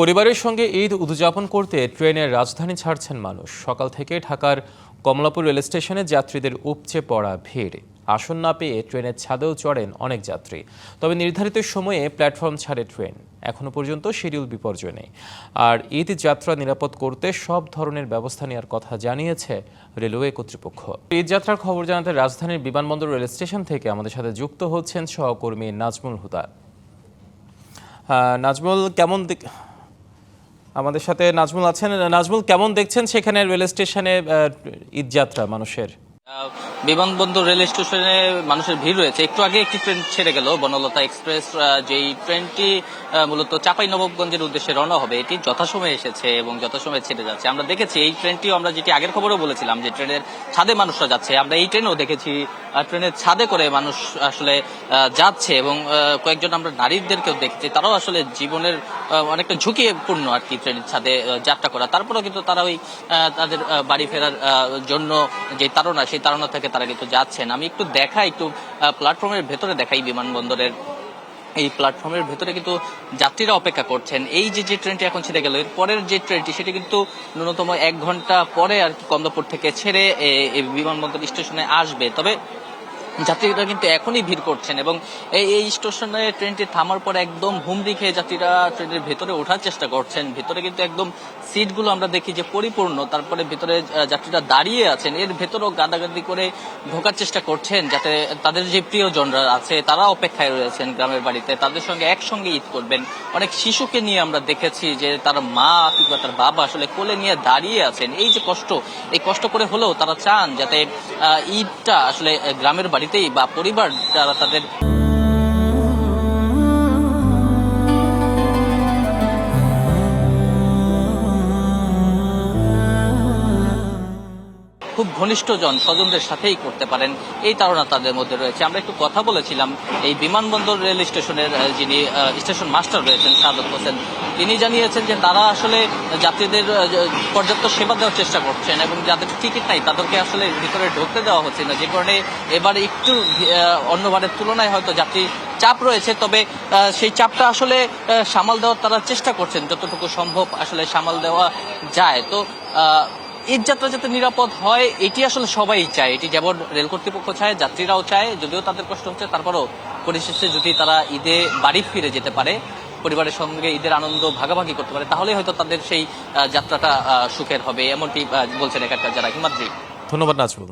পরিবারের সঙ্গে ঈদ উদযাপন করতে ট্রেনের রাজধানী ছাড়ছেন মানুষ। সকাল থেকে ঢাকার কমলাপুর রেল স্টেশনে যাত্রীদের উপচে পড়া ভিড়। আসন না পেয়ে ট্রেনের ছাদেও চড়েন অনেক যাত্রী। তবে নির্ধারিত সময়ে প্ল্যাটফর্ম ছাড়ে ট্রেন। এখনো পর্যন্ত শিডিউল বিপর্যয় নেই। আর ঈদ যাত্রা নিরাপদ করতে সব ধরনের ব্যবস্থা নেওয়ার কথা জানিয়েছে রেলওয়ে কর্তৃপক্ষ। ঈদ যাত্রার খবর জানাতে রাজধানীর বিমানবন্দর রেল স্টেশন থেকে আমাদের সাথে যুক্ত হচ্ছেন সহকর্মী নাজমুল হুদা। নাজমুল আমাদের সাথে নাজমুল আছেন। নাজমুল, কেমন দেখছেন সেখানে রেল স্টেশনে ঈদ যাত্রা মানুষের? বিমানবন্দর রেল স্টেশনে মানুষের ভিড় রয়েছে। একটু আগে একটি ট্রেন ছেড়ে গেল, বনলতা এক্সপ্রেস। যেই ট্রেনটি মূলত চাঁপাইনবাবগঞ্জের উদ্দেশ্যে রওনা হবে, এটি যথাসময়ে এসেছে এবং যথাসময়ে ছেড়ে যাচ্ছে। আমরা দেখেছি এই ট্রেনটিও, আমরা যেটি আগের খবরেও বলেছিলাম যে ট্রেনের ছাদে মানুষরা যাচ্ছে, আমরা এই ট্রেনেও দেখেছি ট্রেনের ছাদে করে মানুষ আসলে যাচ্ছে এবং কয়েকজন আমরা নারীদেরকেও দেখেছি। তারাও আসলে জীবনের অনেকটা ঝুঁকিপূর্ণ আর কি ট্রেনের ছাদে যাত্রা করা। তারপরেও কিন্তু তারা ওই তাদের বাড়ি ফেরার জন্য যে তাড়না, সেই তাড়না থেকে তারা কিন্তু যাচ্ছেন। আমি একটু একটু প্ল্যাটফর্মের ভেতরে দেখাই। বিমানবন্দরের এই প্ল্যাটফর্মের ভেতরে কিন্তু যাত্রীরা অপেক্ষা করছেন। এই যে ট্রেনটি এখন ছেড়ে গেল, এর পরের যে ট্রেনটি সেটি কিন্তু ন্যূনতম 1 ঘন্টা পরে আর কি কমলাপুর থেকে ছেড়ে বিমানবন্দর স্টেশনে আসবে। তবে যাত্রীরা কিন্তু এখনই ভিড় করছেন এবং এই স্টেশনে ট্রেনটি থামার পর একদম হুমড়ি খেয়ে যাত্রীরা ট্রেনের ভেতরে ওঠার চেষ্টা করছেন। ভেতরে কিন্তু একদম সিটগুলো আমরা দেখি যে পরিপূর্ণ। তারপরে ভেতরে যাত্রীরা দাঁড়িয়ে আছেন, এর ভেতরেও গাদাগাদি করে ঢোকার চেষ্টা করছেন, যাতে তাদের যে প্রিয়জনরা আছে তারা অপেক্ষায় রয়েছেন গ্রামের বাড়িতে, তাদের সঙ্গে একসঙ্গে ঈদ করবেন। অনেক শিশুকে নিয়ে আমরা দেখেছি যে তার মা কিংবা তার বাবা আসলে কোলে নিয়ে দাঁড়িয়ে আছেন। এই যে কষ্ট, এই কষ্ট করে হলেও তারা চান যাতে ঈদটা আসলে গ্রামের বাড়িতেই বা পরিবার যারা তাদের খুব ঘনিষ্ঠজন স্বজনদের সাথেই করতে পারেন, এই ধারণা তাদের মধ্যে রয়েছে। আমরা একটু কথা বলেছিলাম এই বিমানবন্দর রেল স্টেশনের যিনি স্টেশন মাস্টার রয়েছেন সাদত হোসেন, তিনি জানিয়েছেন যে তারা আসলে যাত্রীদের পর্যাপ্ত সেবা দেওয়ার চেষ্টা করছেন এবং যাদের টিকিট নাই তাদেরকে আসলে ভিতরে ঢুকতে দেওয়া হচ্ছে না, যে কারণে এবারে একটু অন্যবারের তুলনায় হয়তো যাত্রী চাপ রয়েছে। তবে সেই চাপটা আসলে সামাল দেওয়ার তারা চেষ্টা করছেন, যতটুকু সম্ভব আসলে সামাল দেওয়া যায়। তো ঈদ যাত্রা যাতে নিরাপদ হয় এটি আসলে সবাই চায়, এটি যেমন রেল কর্তৃপক্ষ চায়, যাত্রীরাও চায়। যদিও তাদের কষ্ট হচ্ছে, তারপরও পরিশেষে যদি তারা ঈদে বাড়ি ফিরে যেতে পারে, পরিবারের সঙ্গে ঈদের আনন্দ ভাগাভাগি করতে পারে, তাহলে হয়তো তাদের সেই যাত্রাটা সুখের হবে, এমনটি বলছেন এখানকার যারা হিমাদ্রি। ধন্যবাদ নাজমুল।